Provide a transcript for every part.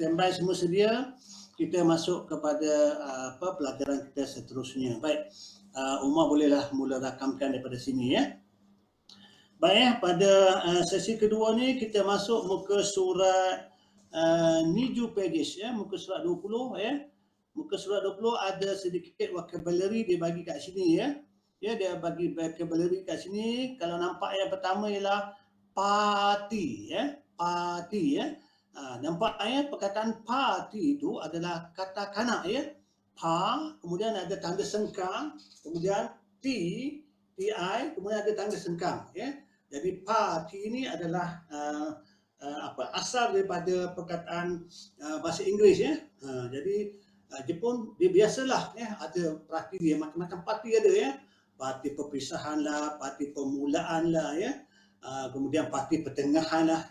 Standby semua sedia, kita masuk kepada pelajaran kita seterusnya. Baik, Umar bolehlah mula rakamkan daripada sini ya. Baik, pada sesi kedua ni kita masuk muka surat Niju pages ya, muka surat 20 ya. Muka surat 20 ada sedikit vocabulary dia bagi kat sini ya. Ya, dia bagi vocabulary kat sini. Kalau nampak yang pertama ialah party ya, party ya. Nampak ya, perkataan party itu adalah kata kanak ya. Pa, kemudian ada tanda sengkang, kemudian ti, kemudian ada tanda sengkang ya. Jadi party ini adalah asal daripada perkataan bahasa Inggeris ya. Jadi Jepun dia biasalah ya, ada parti dia, macam-macam parti ada ya. Parti perpisahan lah, parti permulaan lah ya. Kemudian parti pertengahan lah.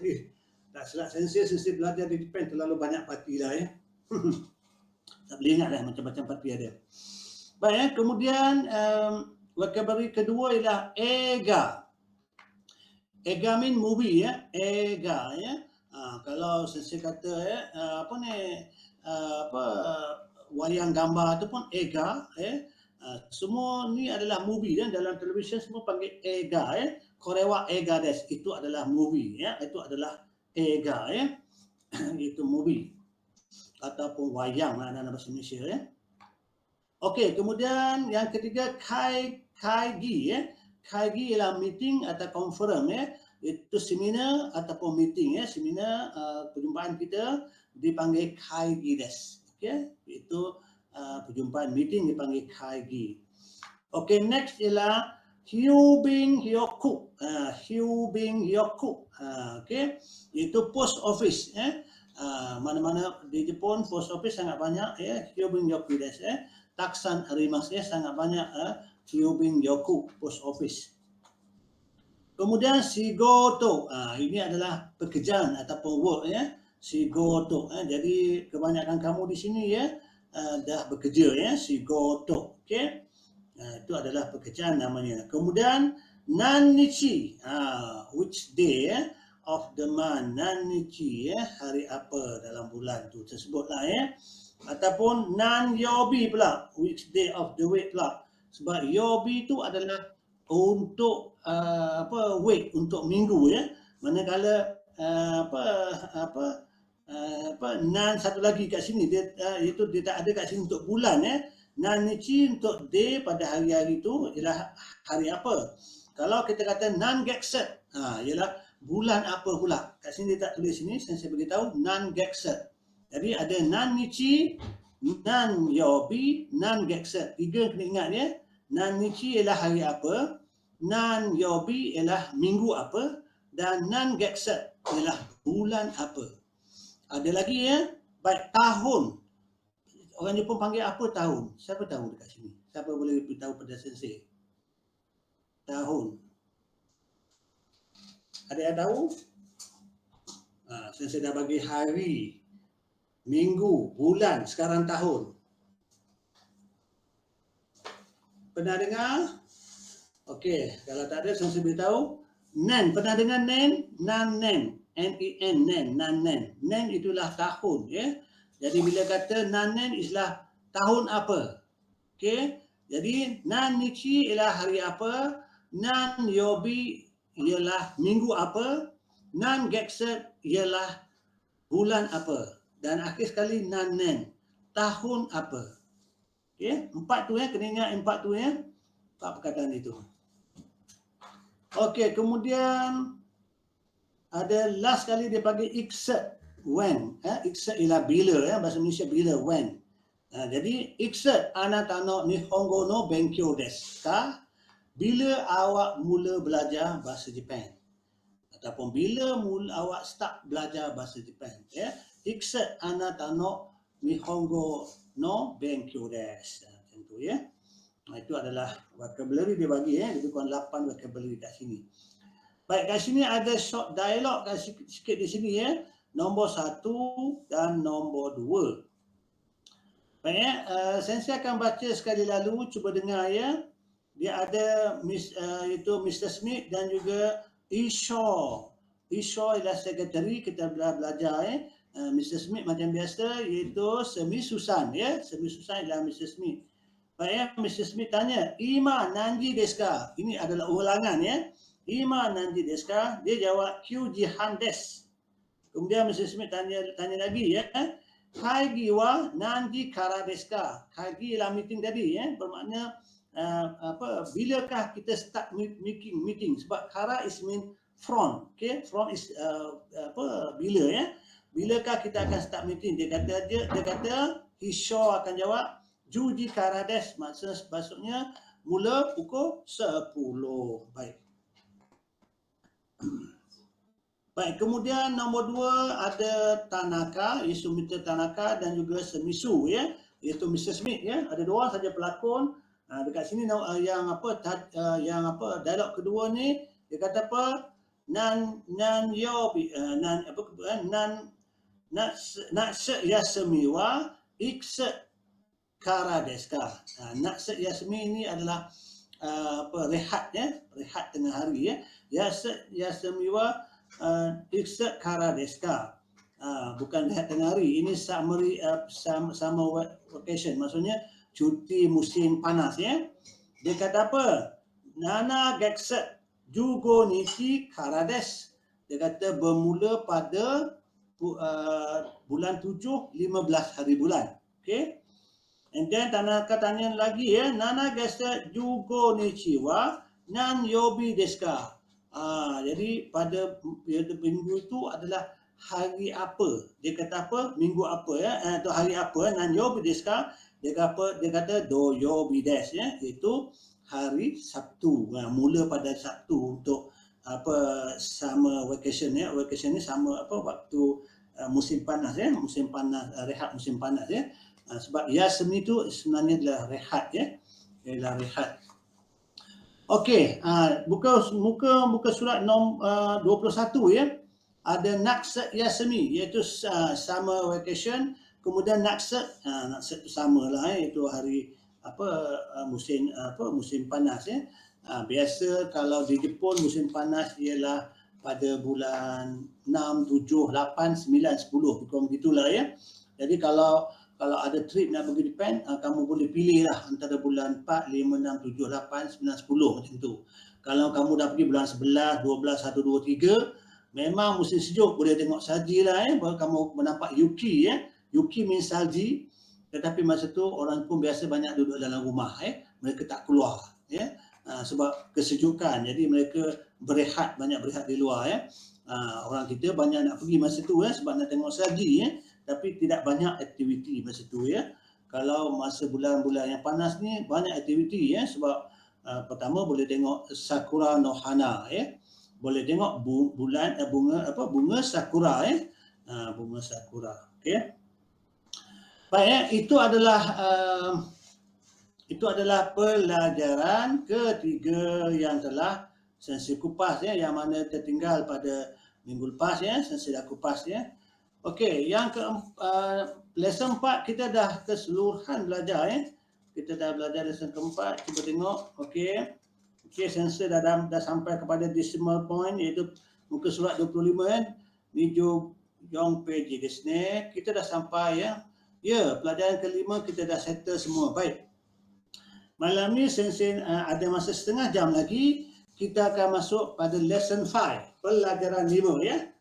Tak silap sensei belajar di Jepun terlalu banyak parti lah ya. Tak boleh ingat lah macam-macam parti ada. Baik ya, kemudian vocabulary kedua ialah ega. Ega mean movie ya, ega ya. Kalau sensei kata ya, wayang gambar tu pun ega ya. Semua ni adalah movie ya, dalam televisyen semua panggil ega ya. Korewa ega desu, itu adalah movie ya, itu adalah ega ya. Itu movie ataupun wayang lah dalam bahasa Indonesia ya. Okey, kemudian yang ketiga kaigi ya. Kaigi ialah meeting atau conference ya. Itu seminar ataupun meeting ya. Seminar perjumpaan kita dipanggil kaigi desu. Okey, itu perjumpaan meeting dipanggil kaigi. Okey, next ialah hyubin hyoku. Hyubin hyoku. Okey, itu post office ya. Mana-mana di Jepun post office sangat banyak ya. Hyubin hyoku desu ya. Taksan arimasu ya, sangat banyak hyubin hyoku post office. Kemudian shigoto, ini adalah pekerjaan ataupun work ya. Shigoto, jadi kebanyakan kamu di sini ya dah bekerja ya, shigoto. Okey. Itu adalah pekerjaan namanya. Kemudian nannichi, which day ya, of the month, nannichi ya, hari apa dalam bulan tu tersebutlah ya. Ataupun nan-yobi pula, which day of the week pula. Sebab yobi tu adalah untuk week, untuk minggu ya. Manakala nan satu lagi kat sini dia itu dia tak ada kat sini untuk bulan ya. Nannichi untuk day pada hari-hari itu ialah hari apa. Kalau kita kata nan-gekset, ialah bulan apa pula. Kat sini dia tak tulis sini, saya beritahu nan-gekset. Jadi ada nannichi, nan-yobi, nan-gekset. Tiga kena ingat ya. Nannichi ialah hari apa, nan-yobi ialah minggu apa, dan nan-gekset ialah bulan apa. Ada lagi ya, baik tahun. Orang Jepun panggil apa tahun? Siapa tahu dekat sini? Siapa boleh beritahu pada sensei? Tahun. Ada yang tahu? Sensei dah bagi hari, minggu, bulan, sekarang tahun. Pernah dengar? Okey, kalau tak ada sensei beritahu. Nen, pernah dengar nen? Nan-nen, N-E-N, nen, nan-nen. Nen itulah tahun ya. Jadi bila kata nan-nen ialah tahun apa? Okey. Jadi nannichi ialah hari apa? Nan-yobi ialah minggu apa? Nan-gekset ialah bulan apa? Dan akhir sekali nan-nen, tahun apa? Okey, empat tu ya, kena ingat empat tu ya. Empat perkataan itu. Okey, kemudian ada last kali dia panggil ikset, when. Ikset ialah bila ya, bahasa Indonesia bila, when. Jadi ikset anata no nihongo no benkyou desu ka? Bila awak mula belajar bahasa Jepun. Ataupun bila awak start belajar bahasa Jepun ya. Ikset anata no nihongo no benkyou desu. Macam tu ya. Itu adalah vocabulary dia bagi ya. Lebih kurang 8 vocabulary kat sini. Baik, kat sini ada short dialogue sikit di sini ya. Nombor 1 dan nombor 2. Baik ya, sensei akan baca sekali lalu, cuba dengar ya. Dia ada itu Mr. Smith dan juga Ishaw. Ishaw ialah sekretari, kita belajar ya. Mr. Smith macam biasa iaitu Semi Susan ya. Semi Susan adalah Mr. Smith. Baik ya, Mr. Smith tanya, "Ima nanji desu ka?" Ini adalah ulangan ya. "Ima nanji desu ka?" Dia jawab, "Kyuji han desu." Kemudian Mr. Smith tanya lagi ya. "Kaigi wa nanji kara desu ka?" Kaigi lah meeting tadi ya. Bermakna bilakah kita start meeting sebab kara is mean front. Okay, front is bila ya. Bilakah kita akan start meeting? Dia kata Hisho akan jawab Juji Karades, maksudnya mula pukul 10. Baik. Baik, kemudian nombor 2 ada Tanaka, iaitu Mr. Tanaka dan juga Semisu ya, iaitu Mr. Smith ya. Ada 2 orang saja pelakon. Dekat sini yang dialog kedua ni dia kata apa? Nan Yasumi wa ikse kara desu ka. Natsu Yasumi ini adalah rehat ya, rehat tengah hari ya. Yasumi wa ikse kara desu ka. Bukan rehat tengah hari. Ini summary summer vacation, maksudnya cuti musim panas ya. Dia kata apa? Nana gekse jugo nichi kara desu. Dia kata bermula pada bulan 7, 15 hari bulan. Okay. And then Tanaka tanya lagi ya, Nana gesa jugo nichi wa nan yobi desu ka? Jadi pada minggu itu adalah hari apa? Dia kata apa? Minggu apa ya? Atau hari apa? Nan yobi desu ka? Dia kata do yobi desu ya, iaitu hari Sabtu. Mula pada Sabtu untuk summer vacation ya. Vacation ni sama waktu musim panas ya, musim panas, rehat musim panas ya. Sebab Yasumi itu sebenarnya adalah rehat ya, ialah rehat. Okey, muka surat 21 ya. Ada Naksa Yasumi iaitu summer vacation, kemudian Naksa itu samalah iaitu hari musim panas ya. Biasa kalau di Jepun musim panas ialah pada bulan 6, 7, 8, 9, 10 kurang begitulah ya. Jadi kalau ada trip nak pergi Japan, kamu boleh pilih lah antara bulan 4, 5, 6, 7, 8, 9, 10 macam tu. Kalau kamu dah pergi bulan 11, 12, 1, 2, 3, memang musim sejuk, boleh tengok salji lah ya. Kamu menampak Yuki ya. Yuki means salji, tetapi masa tu orang pun biasa banyak duduk dalam rumah ya. Mereka tak keluar ya. Sebab kesejukan, jadi mereka banyak berehat di luar ya. Orang kita banyak nak pergi masa tu ya, sebab nak tengok salji ya, tapi tidak banyak aktiviti masa tu ya. Kalau masa bulan-bulan yang panas ni banyak aktiviti ya, sebab pertama boleh tengok sakura no hana ya, boleh tengok bunga sakura ya, bunga sakura. Okey. Baik ya, itu adalah pelajaran ketiga yang telah saya kupas ya, yang mana tertinggal pada minggu lepas ya, saya dah kupas ya. Okey, yang lesson 4 kita dah keseluruhan belajar ya. Kita dah belajar lesson keempat, cuba tengok. Okey, sensor dah sampai kepada decimal point iaitu muka surat 25 ya. Nijo Yong Peji desu ne. Kita dah sampai ya. Ya, pelajaran kelima kita dah settle semua. Baik. Malam ni sensei ada masa setengah jam lagi, kita akan masuk pada lesson 5, pelajaran 5 ya.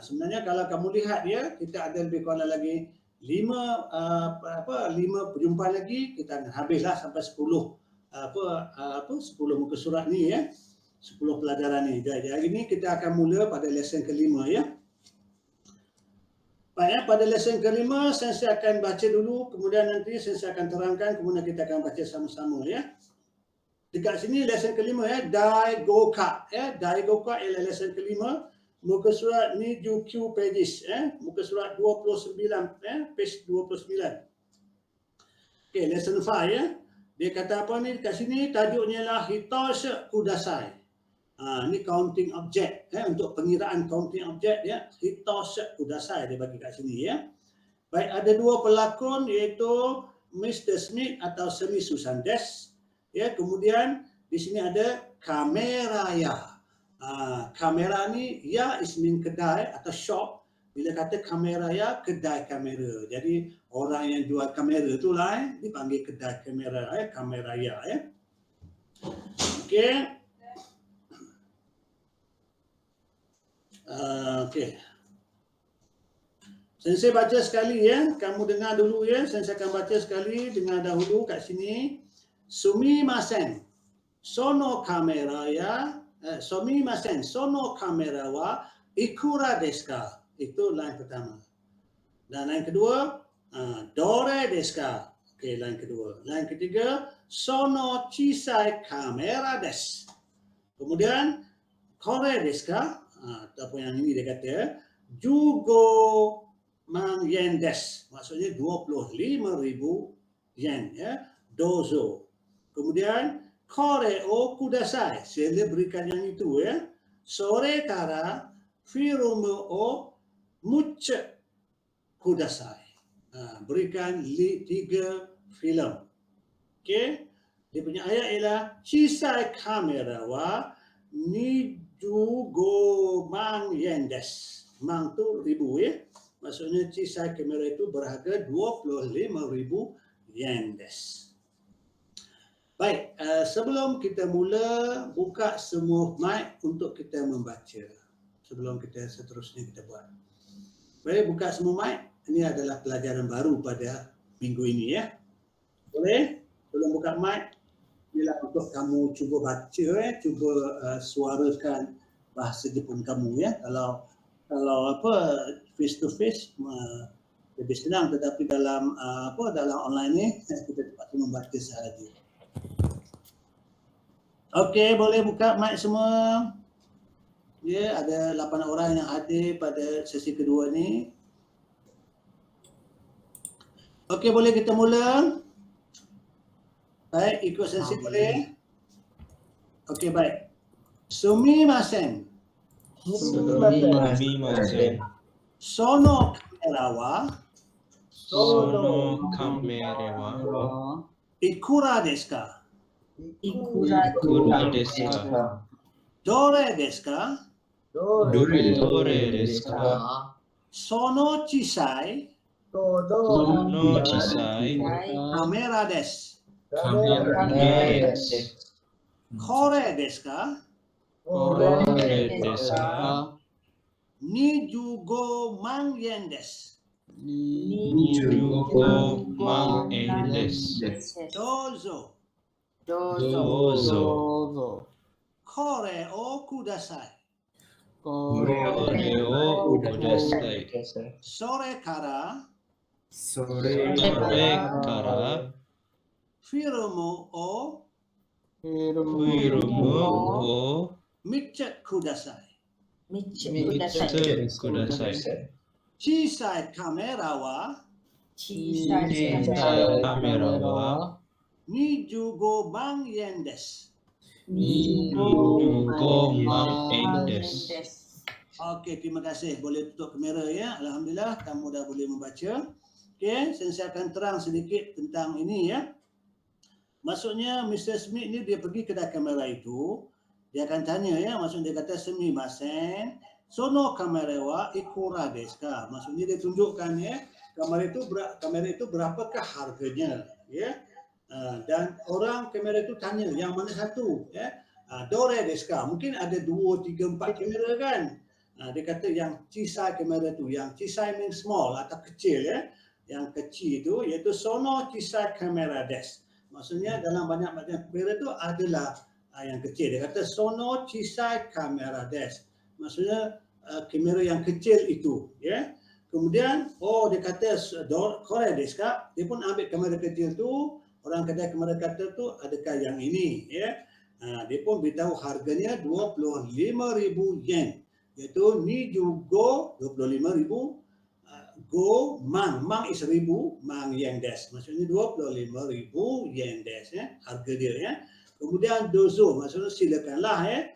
Sebenarnya kalau kamu lihat ya, kita ada lebih kurang lagi 5 perjumpaan lagi, kita akan habislah sampai 10 10 muka surat ni ya. 10 pelajaran ni. Jadi hari ni kita akan mula pada lesson kelima ya. Baik, pada lesson kelima saya akan baca dulu, kemudian nanti saya akan terangkan, kemudian kita akan baca sama-sama ya. Dekat sini lesson kelima ya, Daigoka ya. Daigoka ialah lesson kelima. Muka surat ni Jukyu pages ya. Muka surat 29 ya, page 29. Okey, lesson 5 ya. Dia kata apa ni dekat sini, tajuknya lah Hitoshe Kudasai. Ni counting object untuk pengiraan counting object ya. Hitoshe Kudasai dia bagi kat sini ya. Baik, ada 2 pelakon iaitu Mr. Smith atau Semi Susan Desu ya. Kemudian di sini ada kamera ya. Kamera ni ya is mean kedai atau shop, Bila kata kamera ya, kedai kamera. Jadi orang yang jual kamera tu lah dipanggil kedai kamera, kamera ya. Okey. Okey. Sensei baca sekali ya. Kamu dengar dulu ya. Sensei akan baca sekali. Dengar dahulu kat sini. Sumimasen. Sono kamera ya. Sumimasen. Sono kamera wa ikura desu ka? Itu line pertama. Dan line kedua, dore desu ka? Okey, line kedua. Line ketiga, sono chisai kamera desu. Kemudian, kore desu ka? Ataupun yang ini dia kata, jugo man yen desu. Maksudnya 25,000 yen ya. Dozo. Kemudian, kore o kudasai. Sila berikan yang itu ya. Sore kara film o mucha kudasai. Berikan 3 filem. Okey. Dia punya ayat ialah chisai kamera wa nijugo man yen desu. Mang tu ribu ya. Maksudnya chisai kamera itu berharga 25,000 yen desu. Baik, sebelum kita mula, buka semua mic untuk kita membaca. Sebelum kita seterusnya kita buat. Boleh buka semua mic? Ini adalah pelajaran baru pada minggu ini ya. Boleh? Belum buka mic? Bila untuk kamu cuba baca, cuba suarakan bahasa Jepun kamu ya. Kalau apa face to face lebih senang, tetapi dalam dalam online ni kita terpaksa membaca sahaja. Okey, boleh buka mic semua. Ya, ada 8 orang yang hadir pada sesi kedua ni. Okey, boleh kita mula. Baik, ikut sesi boleh. Okey, baik. Sumimasen. Sumimasen. Sono kamera wa ikura desu ka? Ikura desu ka? Dore desu ka? Dore desu ka? Sono chisai kamera desu. Kamera desu. Kore desu ka? Kore desu ka? Nijugo man yen desu. Nijugo man yen desu. Dozo. Dozo. Kore o kudasai. Kore o kudasai. Sore kara filmu o miche kudasai. Chisai kamera wa nijugo man yen desu. Okey, terima kasih. Boleh tutup kamera ya. Alhamdulillah kamu dah boleh membaca. Okey, saya akan terang sedikit tentang ini ya. Maksudnya Mr. Smith ni dia pergi kedai kamera itu, dia akan tanya ya, maksudnya dia kata sumimasen, sono kamera wa ikura desu ka? Maksudnya dia tunjukkan ya, kamera itu berapakah harganya ya. Dan orang kamera itu tanya yang mana satu ya. Dore desu ka? Mungkin ada 2, 3, 4 kamera kan. Dia kata yang chisai kamera itu, yang chisai means small atau kecil ya. Yang kecil itu iaitu sono chisai kamera desu. Maksudnya dalam banyak-banyak kamera itu adalah yang kecil. Dia kata sono chisai kamera desu. Maksudnya kamera yang kecil itu ya. Kemudian dia kata kore desu ka? Dia pun ambil kamera kecil tu, orang kedai kamera kata tu adakah yang ini ya. Dia pun beritahu harganya 25,000 yen. Iaitu nijugo 25,000 go mang is 1,000 mang yen desu. Maksudnya 25,000 yen desu ya, harga dia ya. Kemudian dozo maksudnya silakanlah ya.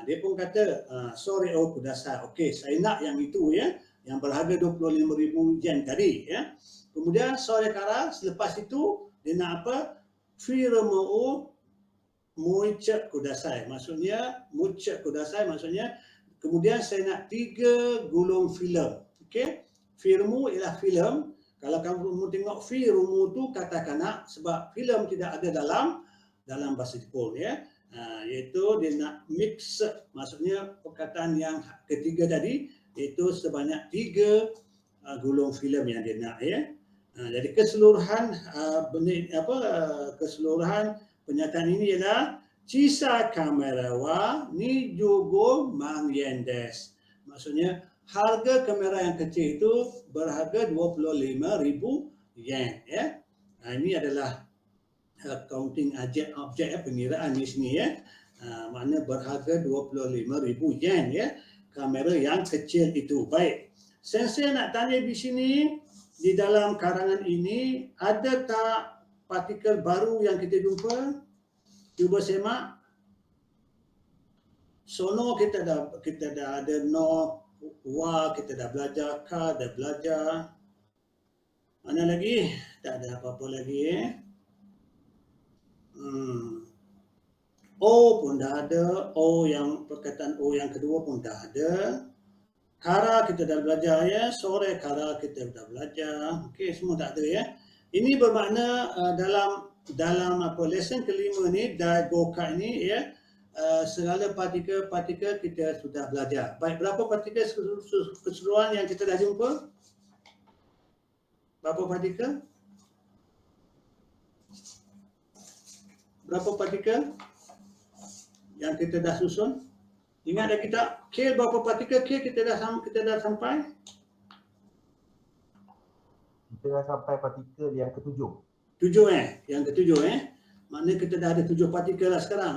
Dia pun kata sore o kudasai. Okey, saya nak yang itu ya, yang berharga 25,000 yen tadi ya. Kemudian sore kara selepas itu dia nak apa? Filmu o muiche kudasai. Maksudnya muiche kudasai maksudnya kemudian saya nak 3 gulung filem. Okey. Filmu ialah filem. Kalau kamu tengok filmu tu kata kanak sebab filem tidak ada dalam bahasa Jepun ya. Iaitu dia nak mix, maksudnya perkataan yang ketiga tadi iaitu sebanyak 3 gulung filem yang dia nak ya. Jadi keseluruhan keseluruhan pernyataan ini ialah Chisa kamera wa 25 yen desu. Maksudnya harga kamera yang kecil itu berharga 25,000 yen ya. Ini adalah counting objek ya, pengiraan di sini ya. Makna berharga 25,000 yen ya, kamera yang kecil itu. Baik. Sensei nak tanya di sini, di dalam karangan ini ada tak partikel baru yang kita jumpa? Cuba semak. Sono kita dah ada no, wa kita dah belajar, ka dah belajar. Mana lagi? Tak ada apa-apa lagi O pun dah ada, O yang perkataan O yang kedua pun dah ada. Kara kita dah belajar ya, sore kara kita dah belajar. Okey, semua dah ada ya. Ini bermakna dalam lesson kelima ni, Daigoka ini ya, segala partikel kita sudah belajar. Baik, berapa partikel keseluruhan yang kita dah jumpa? Berapa partikel? Berapa partikel yang kita dah susun? Ingat lagi tak? K berapa partikel K kita dah sampai? Kita dah sampai partikel yang ke-7. 7 yang ke-7 Maknanya kita dah ada 7 partikel lah sekarang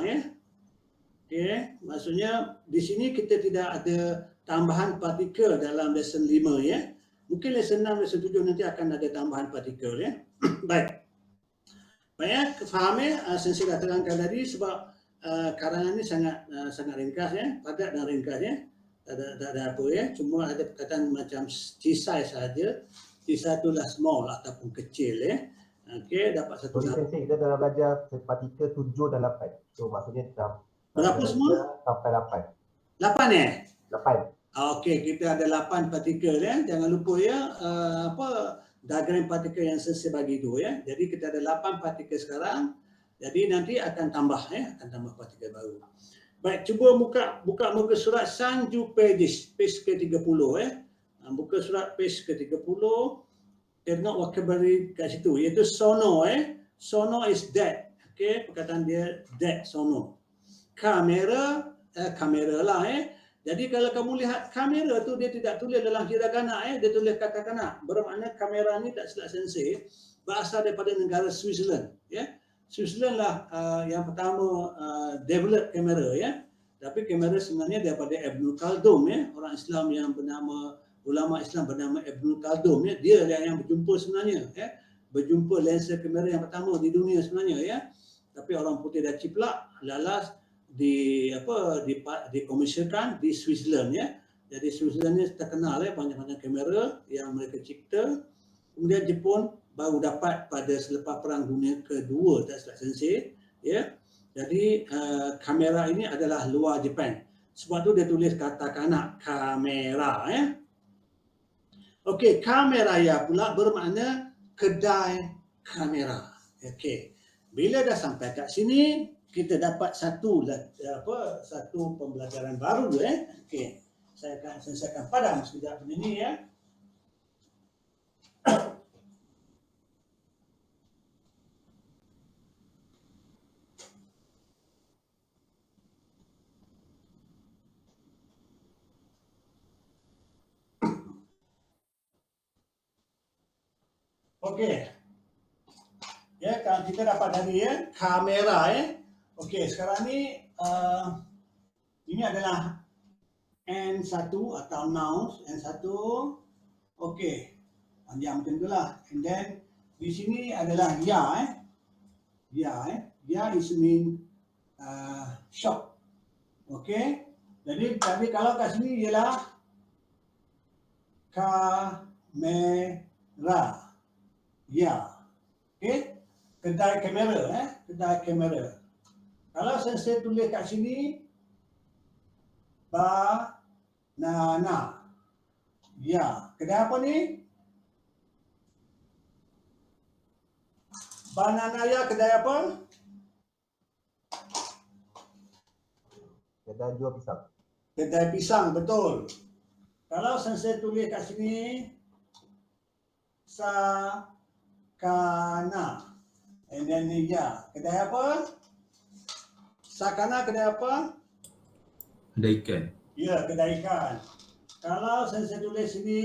Okey, maksudnya di sini kita tidak ada tambahan partikel dalam lesson 5 ya. Mungkin lesson 6, lesson 7 nanti akan ada tambahan partikel ya. Baik. Baik, faham ya? Sensei dah terangkan tadi sebab karangan ini sangat ringkas ya, padat dan ringkas ya. Tak ada apa ya, cuma ada perkataan macam cisai saja. Cisai itulah small ataupun kecil ya. Okey, dapat satu. Sensei, kita dah belajar partikel 7 dan 8. So maksudnya dah berapa semua? Sampai 8. 8 8. Okey, kita ada 8 partikel ya. Jangan lupa ya diagram partikel yang Sensei bagi itu ya. Jadi kita ada 8 partikel sekarang. Jadi nanti akan tambah akan tambah partikel baru. Baik, cuba buka muka surat Sanju page ke-30 Buka surat page ke-30. Tengok vocabulary kat situ iaitu sono Sono is that. Okey, perkataan dia that sono. Kamera lah Jadi kalau kamu lihat kamera tu dia tidak tulis dalam hiragana dia tulis katakana. Bermakna kamera ni tak silap Sensei berasal daripada negara Switzerland ya. Switzerland lah yang pertama develop kamera ya. Tapi kamera sebenarnya daripada Ibn Khaldun orang Islam yang bernama, ulama Islam bernama Ibn Khaldun dia yang berjumpa sebenarnya berjumpa lensa kamera yang pertama di dunia sebenarnya ya. Tapi orang putih dah ciplak lalas dikomersialkan di Switzerland ya. Jadi Switzerland ni terkenal banyak-banyak kamera yang mereka cipta. Kemudian Jepun baru dapat pada selepas Perang Dunia Kedua, tak silap Sensei ya. Jadi kamera ini adalah luar Jepun. Sebab tu dia tulis katakana kamera Okey, kamera ya pula bermakna kedai kamera. Okey. Bila dah sampai kat sini, kita dapat satu pembelajaran baru Okey. Saya akan padam sekejap benda ni ya. Okey. Ya, kalau kita dapat dari kamera Okey, sekarang ni ini adalah N1 atau nouns N1. Okey. Panjang macam itulah. And then di sini adalah ya Ya is mean shop. Okey. Jadi kalau kat sini ialah kamera. Ya. Okey. Kedai kamera kedai kamera. Kalau saya tulis kat sini banana. Ya, kedai apa ni? Bananaya kedai apa? Kedai jual pisang. Kedai pisang, betul. Kalau saya tulis kat sini Sakana. And then ni ya. Kedai apa? Sakana kedai apa? Kedai ikan. Ya, kedai ikan. Kalau saya tulis sini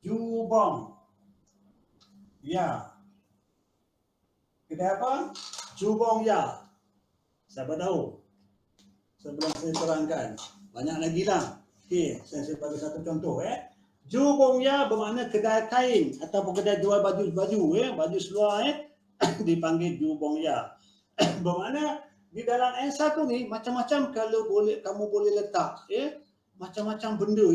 Jubong. Ya. Kedai apa? Jubong ya. Siapa tahu? Sebelum saya terangkan. Banyak lagi lah. Okey, saya bagi satu contoh Jubong ya bermakna kedai kain ataupun kedai jual baju-baju baju seluar dipanggil jubong ya. Bermakna di dalam N1 ni macam-macam kalau kamu boleh letak macam-macam benda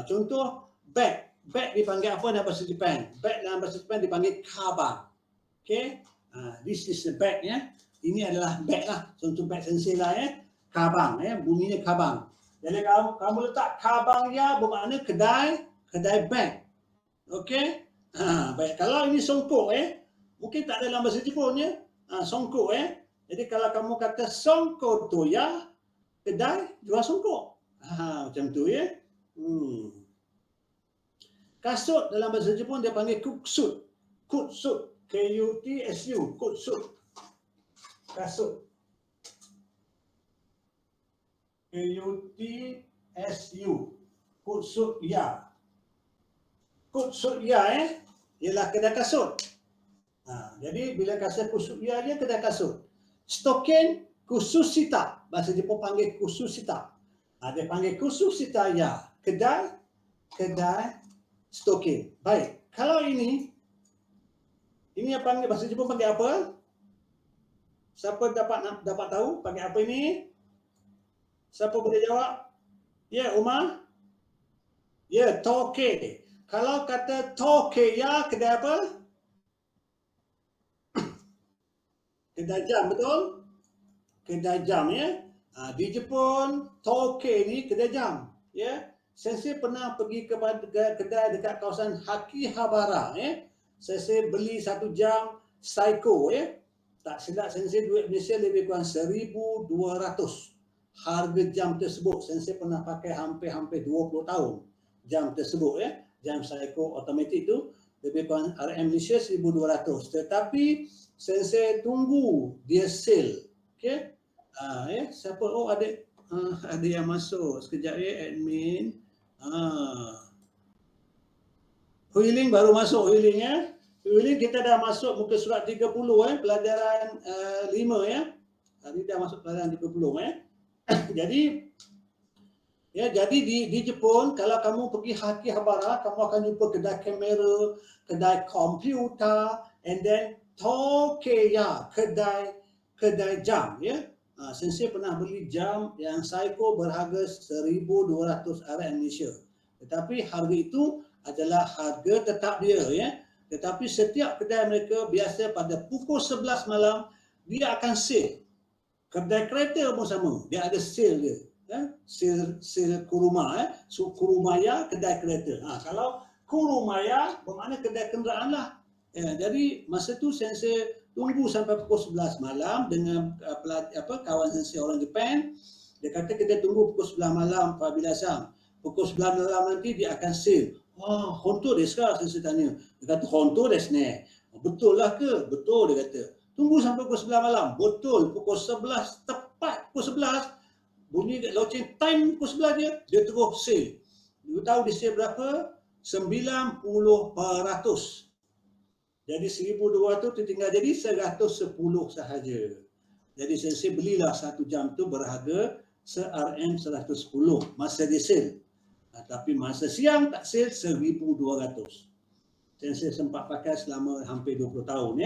contoh bag dipanggil apa dalam bahasa Jepun? Bag dalam bahasa Jepun dipanggil kabang. Okay, this is the bag Ini adalah bag lah. Contoh bag sensei lah kabang bunyinya kabang. Jadi kamu letak kabang ya bermakna kedai bag. Okey. Baik, kalau ini songkok mungkin tak ada dalam bahasa Jepun songkok Jadi kalau kamu kata songkok tu ya kedai jual songkok. Macam tu Kasut dalam bahasa Jepun dia panggil kutsu. Kutsu, K-U-T-S-U, kutsu. Kasut. K-U-T-S-U, kutsu ya. Kutsu ya ialah kedai kasut. Jadi bila kata kutsu ya dia kedai kasut. Stokin kususita, bahasa Jepun panggil kususita. Dia panggil kususita ya, kedai stokin. Baik, kalau ini yang panggil bahasa Jepun panggil apa? Siapa dapat tahu panggil apa ini? Siapa boleh jawab? Ya, Umar? Ya, toke. Kalau kata toke ya, kedai apa? Kedai jam, betul? Kedai jam di Jepun, toke ni kedai jam. Saya pernah pergi kepada kedai dekat kawasan Akihabara. Saya beli satu jam Seiko. Tak silap saya duit Malaysia lebih kurang 1,200. Harga jam tersebut saya pernah pakai hampir 20 tahun. Jam tersebut jam Seiko automatik tu lebih kurang RM Malaysia 1,200. Tetapi saya tunggu dia sale. Okey. Siapa? Oh ada yang masuk. Sekejap admin. Huiling baru masuk Huiling Huiling kita dah masuk muka surat 30 pelajaran 5 Tadi dah masuk pelajaran 30 Jadi di Jepun kalau kamu pergi Akihabara kamu akan jumpa kedai kamera, kedai komputer, and then tokeya, kedai jam Sensei pernah beli jam yang Seiko berharga 1,200 RM Malaysia. Tetapi harga itu adalah harga tetap dia Tetapi setiap kedai mereka biasa pada pukul 11 malam dia akan sale. Kedai kereta pun sama, dia ada sale dia. Sale kuruma kurumaya kedai kereta. Kalau kurumaya bermakna kedai kenderaan lah. Jadi masa tu saya tunggu sampai pukul 11 malam dengan kawan saya orang Jepun. Dia kata kita tunggu pukul 11 malam apabila Sam. Pukul 11 malam nanti dia akan sale. Honto desu ka? Saya tanya. Dia kata honto desu ne. Betul lah ke? Betul dia kata. Tunggu sampai pukul 11 malam. Betul. Pukul 11 tepat pukul 11 bunyi loceng time pukul 11 dia terus sale. You tahu dia sale berapa? 90%. Jadi 1,200 tu tinggal jadi 110 sahaja. Jadi saya belilah satu jam tu berharga RM 110 masa dia sale. Tapi masa siang tak sale 1,200. Saya sempat pakai selama hampir 20 tahun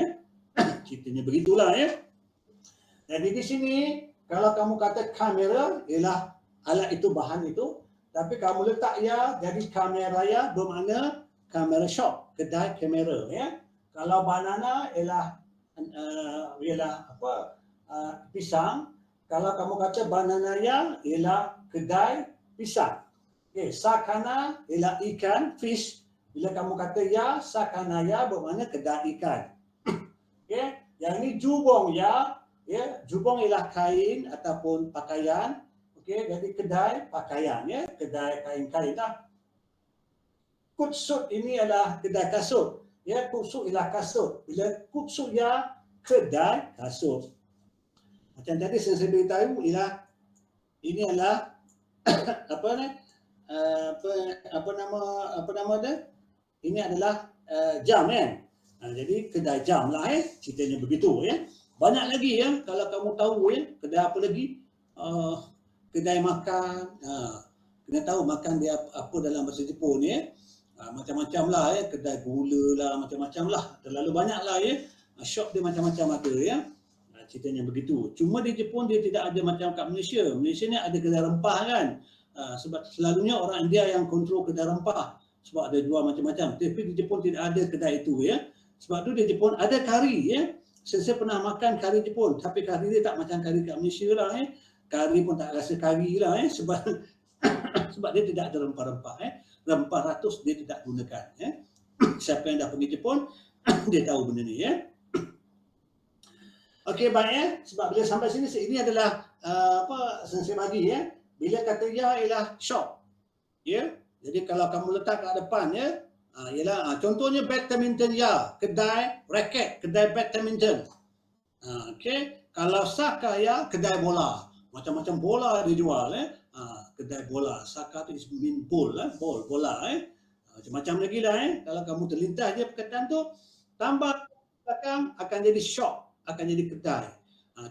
Ceritanya begitulah Jadi di sini kalau kamu kata kamera ialah alat itu bahan itu, tapi kamu letak jadi kamera bermakna kamera shop, kedai kamera Kalau banana ialah pisang. Kalau kamu kata banana ialah kedai pisang. Okey, sakana ialah ikan, fish. Bila kamu kata ya, sakana ya bermakna kedai ikan. Okey, yang ini jubong ya, jubong ialah kain ataupun pakaian. Okey, jadi kedai pakaian ya, kedai kain-kain lah. Kutsut ini adalah kedai kasut. Ya, kutsut ialah kasut. Bila kutsut ya, kedai kasut. Macam tadi saya beritahu ialah ini adalah apa ni? Apa nama dia? Ini adalah jam kan. Jadi kedai jam lah ceritanya begitu ya. Banyak lagi ya kalau kamu tahu ya, kedai apa lagi? Kedai makan. Kena tahu makan dia apa dalam bahasa Jepun ya. Macam-macam lah ya, kedai gula lah, macam-macam lah. Terlalu banyak lah ya. Shop dia macam-macam ada ya. Ceritanya begitu. Cuma di Jepun dia tidak ada macam kat Malaysia. Malaysia ni ada kedai rempah kan. Sebab selalunya orang India yang kontrol kedai rempah. Sebab ada jual macam-macam. Tapi di Jepun tidak ada kedai itu ya. Sebab tu di Jepun ada kari ya. Saya pernah makan kari Jepun. Tapi kari dia tak macam kari kat Malaysia lah ya. Kari pun tak rasa kari lah ya. Sebab dia tidak ada rempah-rempah ya. Rempah ratus dia tidak gunakan ya. Siapa yang dah pergi Jepun dia tahu benda ni ya. Okey, baik ya. Sebab bila sampai sini ini adalah saya bagi ya. Bila kata ya ialah shop. Ya. Jadi kalau kamu letak kat depan ya, ialah contohnya badminton ya, kedai raket, kedai badminton. Okey, kalau saka ya, kedai bola. Macam-macam bola dijual ya. Kedai bola. Saka tu is mean ball lah, ball, bola macam-macam lagi lah Kalau kamu terlintas je perkataan tu, tambah belakang akan jadi shop, akan jadi kedai.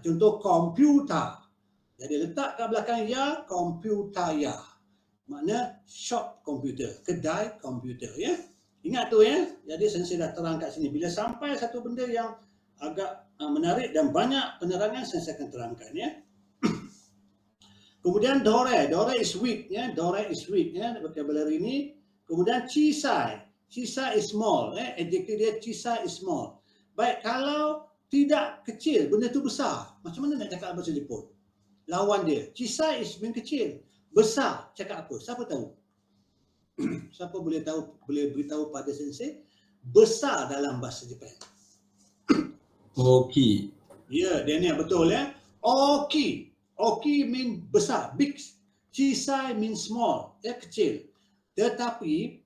Contoh komputer. Jadi letak kat belakang ya, komputer ya. Makna shop komputer, kedai komputer ya. Ingat tu ya. Jadi saya dah terang kat sini. Bila sampai satu benda yang agak menarik dan banyak penerangan saya akan terangkan ya. Kemudian dore is weak ya. Dore is weak ya, vocabulary ini. Kemudian chisai. Chisai is small ya. Adjektif dia chisai is small. Baik, kalau tidak kecil, benda tu besar. Macam mana nak cakap bahasa Jepun? Lawan dia. Chisai is mean kecil. Besar, cakap apa? Siapa tahu? Siapa boleh tahu, boleh beritahu pada sensei besar dalam bahasa Jepun? Oki. Ya, Daniel betul ya. Oki. Oki mean besar, big. Chisai mean small, ya kecil. Tetapi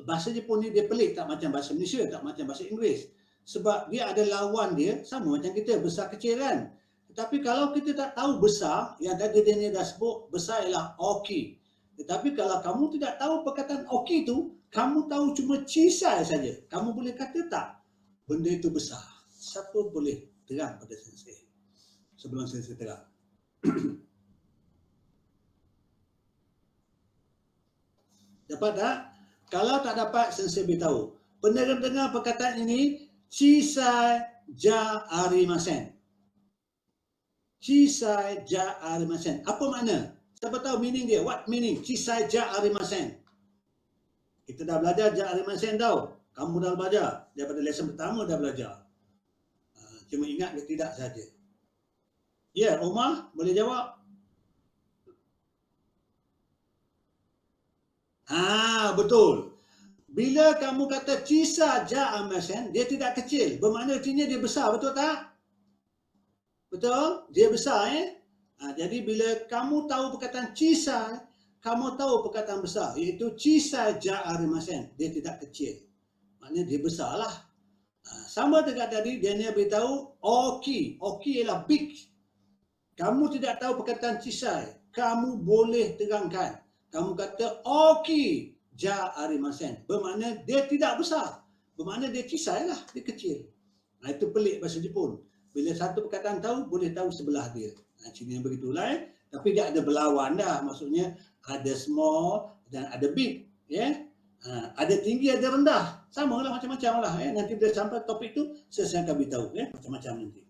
bahasa Jepun ni dia pelik, tak macam bahasa Malaysia, tak macam bahasa Inggeris. Sebab dia ada lawan dia sama macam kita, besar kecil kan. Tetapi kalau kita tak tahu besar, yang tadi dia dah sebut, besar ialah oki. Tetapi kalau kamu tidak tahu perkataan oki itu, kamu tahu cuma chisai saja. Kamu boleh kata tak, benda itu besar. Siapa boleh terang pada sensei? Sebelum sensei terang. Dapat tak? Kalau tak dapat, sensei beritahu. Pendengar-dengar perkataan ini, chisai ja arimasen. Chisai ja arimasen. Apa makna? Siapa tahu meaning dia? What meaning? Chisai ja arimasen. Kita dah belajar ja arimasen tau. Kamu dah belajar. Daripada lesson pertama dah belajar. Cuma ingat ke tidak saja. Ya, Omar boleh jawab? Betul. Bila kamu kata chisai ja arimasen, dia tidak kecil. Bermakna artinya dia besar, betul tak? Betul? Dia besar jadi bila kamu tahu perkataan chisai, kamu tahu perkataan besar, iaitu chisai ja arimasen. Dia tidak kecil. Maknanya dia besar lah. Sama dekat tadi, Daniel beritahu oki. Oki ialah big. Kamu tidak tahu perkataan chisai, kamu boleh terangkan. Kamu kata oki ja arimasen. Bermakna dia tidak besar. Bermakna dia chisai lah, dia kecil. Itu pelik bahasa Jepun. Bila satu perkataan tahu, boleh tahu sebelah dia. Cina begitulah Tapi dia ada berlawan dah. Maksudnya ada small dan ada big. Ada tinggi, ada rendah. Sama lah, macam-macam lah. Nanti bila sampai topik tu, saya akan beritahu. Macam-macam nanti.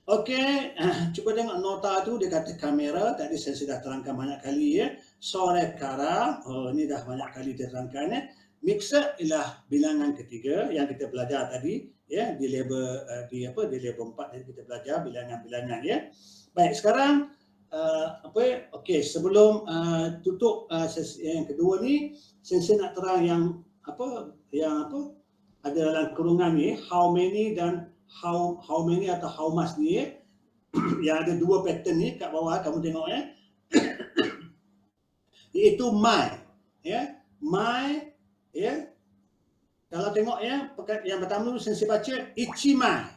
Okey, cuba tengok nota tu. Dia kata kamera. Tadi saya sudah terangkan banyak kali. Sore kara. Ini dah banyak kali dia terangkan. Mixer ialah bilangan ketiga yang kita belajar tadi. Di level di level 4 tadi kita belajar bilangan-bilangan Baik, sekarang okey, sebelum tutup sesi yang kedua ni, saya nak terang yang ada dalam kurungan ni, how many dan how many atau how much ni yang ada dua pattern ni kat bawah kamu tengok iaitu my my kalau tengok yang pertama tu saya baca ichimai,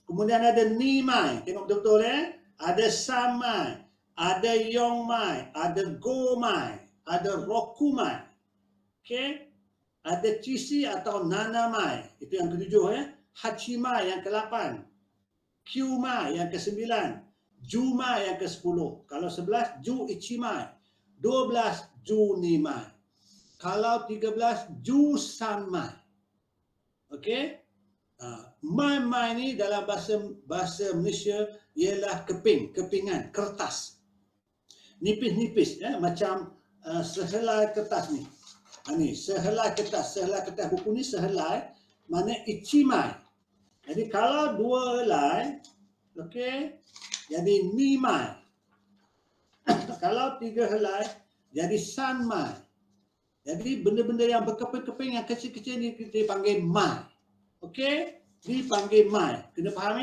kemudian ada nimai, tengok betul-betul ada samai, ada yongmai, ada gomai, ada rokumai, okey, ada cisi atau nanamai, itu yang ketujuh hachimai yang ke-8, kyumai yang ke-9, jumai yang ke-10. Kalau 11 ju ichimai, 12 ju nimai, kalau 13 ju sanmai. Okey, mai ni dalam bahasa Malaysia ialah kepingan, kertas nipis-nipis macam sehelai kertas ni. Ni sehelai kertas buku ni sehelai, mana ichimai. Jadi kalau dua helai, okey, jadi nimai. Kalau tiga helai, jadi sanmai. Jadi benda-benda yang berkeping-keping yang kecil-kecil ni kita panggil mai. Okey, dipanggil mai. Kena faham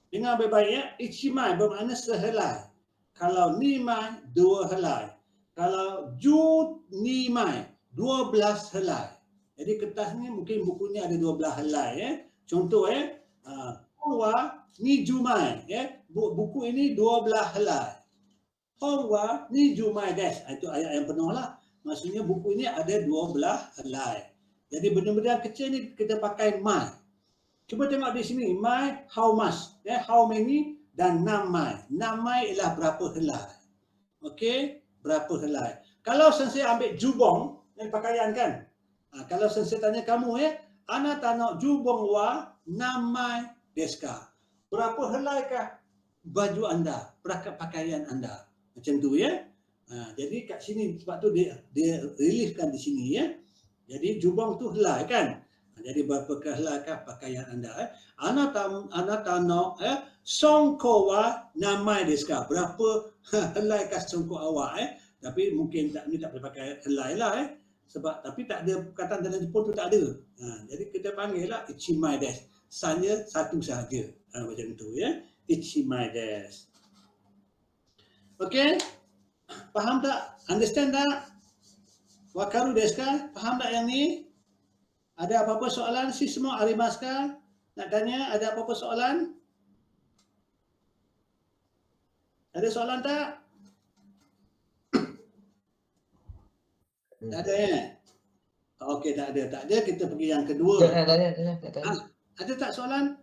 Dengar baik-baik ichimai bermakna sehelai. Kalau nimai, dua helai. Kalau ju nimai, 12 helai. Jadi kertas ni mungkin bukunya ada 12 helai Contoh Hongwa ni jumai buku ini 12 helai. Hongwa ni jumai des. Itu ayat yang penuh lah. Maksudnya buku ini ada 12 helai. Jadi benda-benda yang kecil ni kita pakai mai. Cuba tengok di sini, mai how much, how many dan namai. Namai ialah berapa helai. Okey, berapa helai. Kalau saya ambil jubong yang pakaian kan. Kalau saya tanya kamu ana tanok jubong wa namai deska. Berapa helaikah baju anda, perangkat pakaian anda. Macam tu jadi kat sini sebab tu dia reliefkan di sini Jadi jubong tu helai kan. Jadi berapa helaikah pakaian anda ana tanok songko wa namai deska. Berapa helaikah songko awak Tapi mungkin tak boleh pakai helai lah sebab tapi tak ada perkataan dalam Jepun tu tak ada. Jadi kita panggil lah ichimai desu. Hanya satu sahaja. Macam tu ichimai desu. Okey? Faham tak? Understand tak? Wakaru desu ka? Faham tak yang ni? Ada apa-apa soalan si semua arimasu ka? Nak tanya ada apa-apa soalan? Ada soalan tak? Tak ada Okey, tak ada. Kita pergi yang kedua. Tak tanya. Ada tak soalan?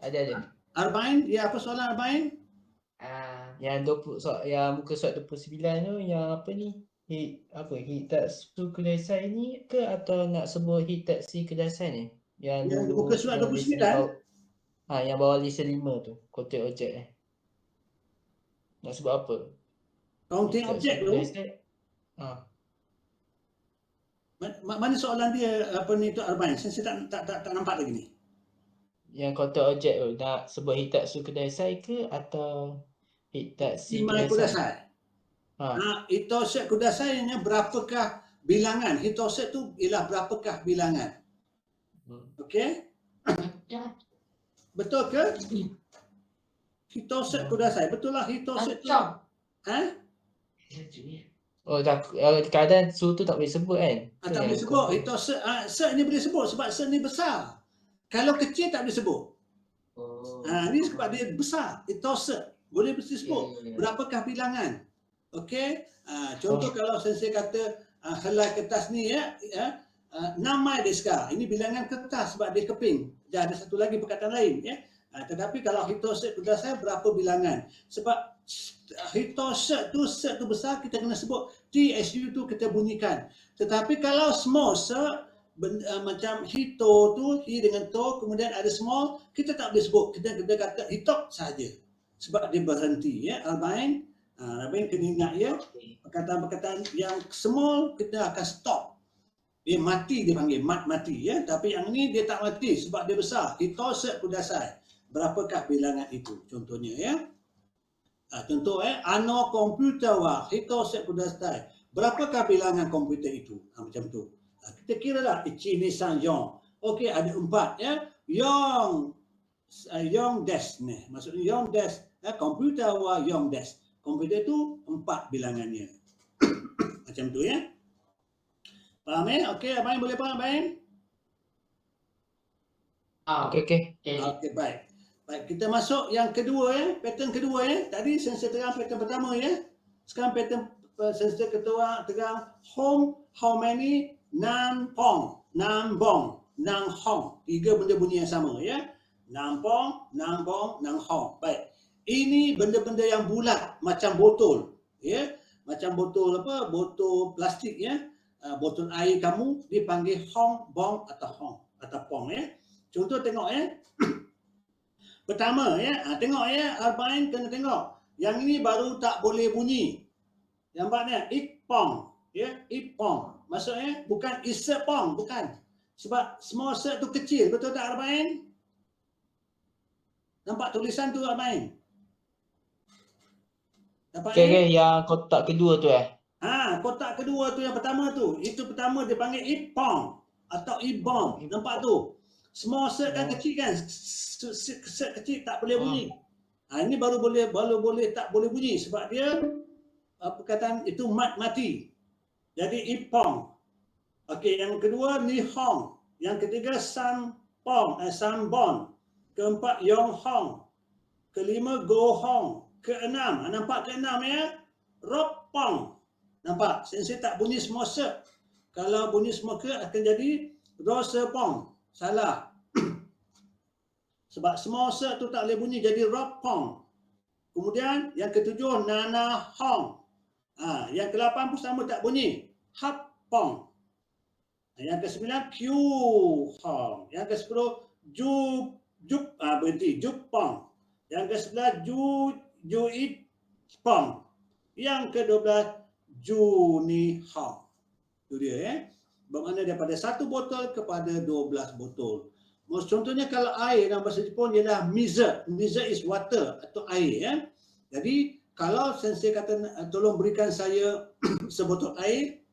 Ada. Arbain, apa soalan Arbain? Yang 20 yang muka surat 29 tu yang apa ni? Hitatsu kudasai ni ke atau nak sebut hitatsu kudasai ni? Yang muka surat 29. Yang bawah list 5 tu, kotak objek Nak sebut apa? Counting objek tu. Mana soalan dia tu Arbain? Saya tak nampak lagi ni. Yang kotak objek tu nak sebut hitatsu kudasai ke atau hitatsu kudasai? Hitosek kudasai nya berapakah bilangan? Hitosek tu ialah berapakah bilangan? Okey? Betul ke? Hitosek kudasai. Betul lah hitosek tu. Kadang su tu tak boleh sebut kan? Tak boleh sebut. Hitosek set ni boleh sebut sebab set ni besar. Kalau kecil tak boleh sebut. Ni sebab dia besar. Hitosek boleh sebut. Berapakah bilangan? Okey, contoh kalau saya kata helai kertas ni namai desu ka. Ini bilangan kertas sebab dia keping. Dia ada satu lagi perkataan lain tetapi kalau hitosek kudasai berapa bilangan? Sebab hitosek tu set tu besar kita kena sebut TSU tu kita bunyikan. Tetapi kalau small set macam hito tu hi dengan to kemudian ada small kita tak boleh sebut. Kita kata hitok saja. Sebab dia berhenti Arbain. Rabin kena ingat perkataan-perkataan yang small kita akan stop. Dia mati dia panggil mati tapi yang ni dia tak mati sebab dia besar. Hitosek kudasai. Berapakah bilangan itu contohnya Contoh ano komputer wa hito se kudasai. Berapakah bilangan komputer itu? Macam tu. Kita kira lah ichi ni san yong. Okey, ada 4 ya. Yong des ni. Maksudnya yong des komputer wa yong des. Komputer itu 4 bilangannya. Macam tu ya. Faham Okey, abang boleh faham abang? Okey. Okey, baik. Baik, kita masuk yang kedua pattern kedua Tadi sensor terang pattern pertama Sekarang pattern sensor kedua terang home, how many, nan pong, nan bong, nan hong. 3 benda bunyi yang sama Nan pong, nan bong, nan hong. Baik. Ini benda-benda yang bulat macam botol Macam botol botol plastik botol air kamu dipanggil hong, bong atau hong atau pong Contoh tengok Pertama tengok Arbain kena tengok. Yang ini baru tak boleh bunyi. Nampak ipong ipong. Maksudnya bukan isepong, bukan. Sebab small set tu kecil, betul tak Arbain? Nampak tulisan tu Arbain? Nampak Okey, yang kotak kedua tu kotak kedua tu yang pertama tu. Itu pertama dia panggil ipong atau ibong. Nampak tu? Small set kan kecil kan? Set kecil tak boleh bunyi. Ini baru boleh tak boleh bunyi sebab dia perkataan itu mat mati. Jadi ipong. Okey, yang kedua ni hong. Yang ketiga san pong, san bon. Keempat yong hong. Kelima go hong. Keenam, nampak keenam ropong. Nampak? Sensei tak bunyi small set. Kalau bunyi small set akan jadi rosepong. Salah. Sebab small set tu tak boleh bunyi jadi ropong. Kemudian yang ketujuh nana hong. Yang ke-8 pun sama tak bunyi. Hapong. Yang ke-9 Q hong. Yang ke-10 berhenti jupong. Yang ke-11 juit pong. Yang ke-12 juni hong. Itu dia bermakna daripada 1 botol kepada 12 botol. Contohnya kalau air dalam bahasa Jepun ialah mize. Mize is water atau air Jadi kalau sensei kata tolong berikan saya sebotol air,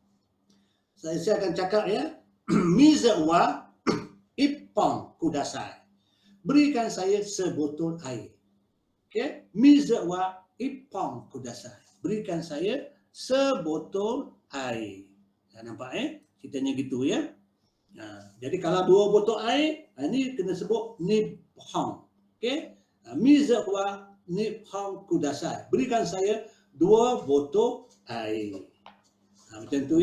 saya akan cakap mize wa ippon kudasai. Berikan saya sebotol air. Okey, mize wa ippon kudasai. Berikan saya sebotol air. Nampak ceritanya gitu jadi kalau 2 botol air, ini kena sebut niphon. Okey. Mize wa niphon kudasai. Berikan saya 2 botol air. Macam tu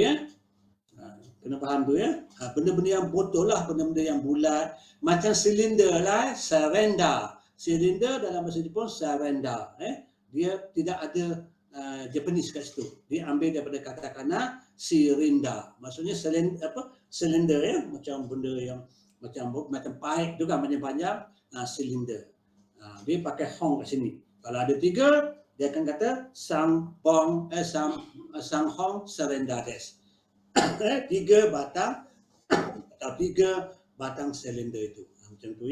kena faham tu benda-benda yang botol lah, benda-benda yang bulat. Macam silinder lah, surrender. Silinder dalam bahasa Jepun surrender. Dia tidak ada Japanese kat situ. Dia ambil daripada katakana silinda. Maksudnya silinder macam benda yang macam pipe tu kan panjang-panjang, silinder. Dia pakai hong kat sini. Kalau ada 3, dia akan kata sang hong surrender des. 3 batang atau 3 batang silinder itu. Macam tu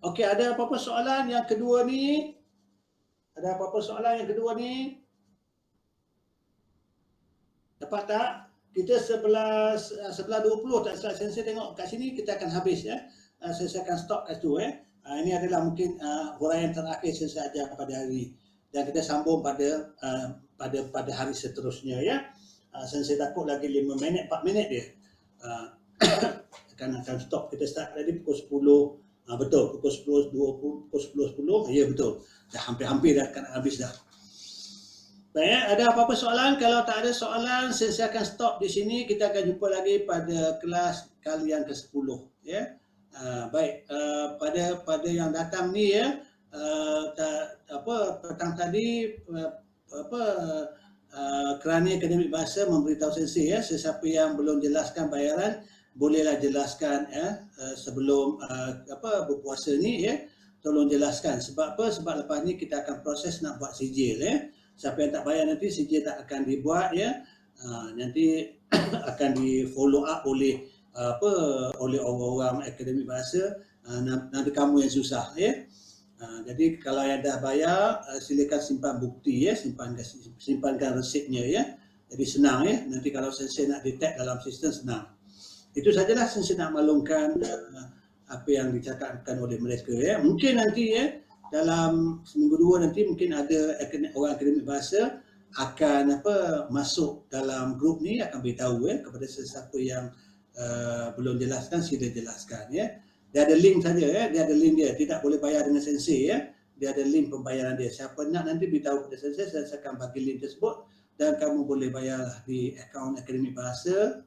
Okey, ada apa-apa soalan yang kedua ni? Ada apa-apa soalan yang kedua ni? Dapat tak? Kita 11.20 tak salah sensei tengok kat sini kita akan habis Sensei akan stop kat situ Ini adalah mungkin huraian terakhir sensei ajar pada hari ini. Dan kita sambung pada hari seterusnya Sensei takut lagi 5 minit, 4 minit dia. Akan stop. Kita start tadi pukul 10. Betul, pukul 10.20, pukul 10.10. Ya betul. Dah hampir dah akan habis dah. Baik, ada apa-apa soalan? Kalau tak ada soalan, saya akan stop di sini. Kita akan jumpa lagi pada kelas kali yang ke-10 baik, pada yang datang ni petang tadi Kerana Akademik Bahasa memberitahu sensei sesiapa yang belum jelaskan bayaran bolehlah jelaskan sebelum berpuasa ni tolong jelaskan. Sebab apa? Sebab lepas ni kita akan proses nak buat sijil Siapa yang tak bayar nanti sijil tak akan dibuat nanti akan di follow up oleh oleh orang-orang Akademik Bahasa. Nanti kamu yang susah Jadi kalau yang dah bayar, silakan simpan bukti ya, simpankan resipnya ya. Jadi senang ya. Nanti kalau sensei nak detect dalam sistem senang. Itu sajalah sensei nak maklumkan apa yang dicakapkan oleh mereka ya. Mungkin nanti ya dalam seminggu dua nanti mungkin ada orang akademik bahasa akan masuk dalam grup ni, akan beritahu ya kepada sesiapa yang belum jelaskan, sila jelaskan ya. Dia ada link saja ya, dia ada link dia, tidak boleh bayar dengan sensei ya. Dia ada link pembayaran dia. Siapa nak nanti beritahu kepada sensei, saya akan bagi link tersebut dan kamu boleh bayar di akaun akademik bahasa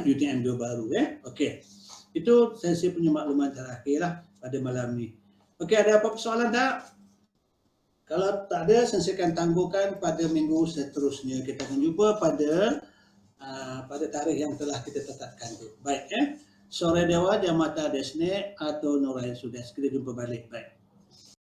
UTM 2 baru ya. Okey. Itu sensei punya makluman terakhirlah pada malam ni. Okey, ada apa persoalan tak? Kalau tak ada, sensei akan tangguhkan pada minggu seterusnya. Kita akan jumpa pada tarikh yang telah kita tetapkan tu. Baik ya. Sore Dewa, Jamata Desne atau Norayan Sudes. Kita jumpa balik. Baik.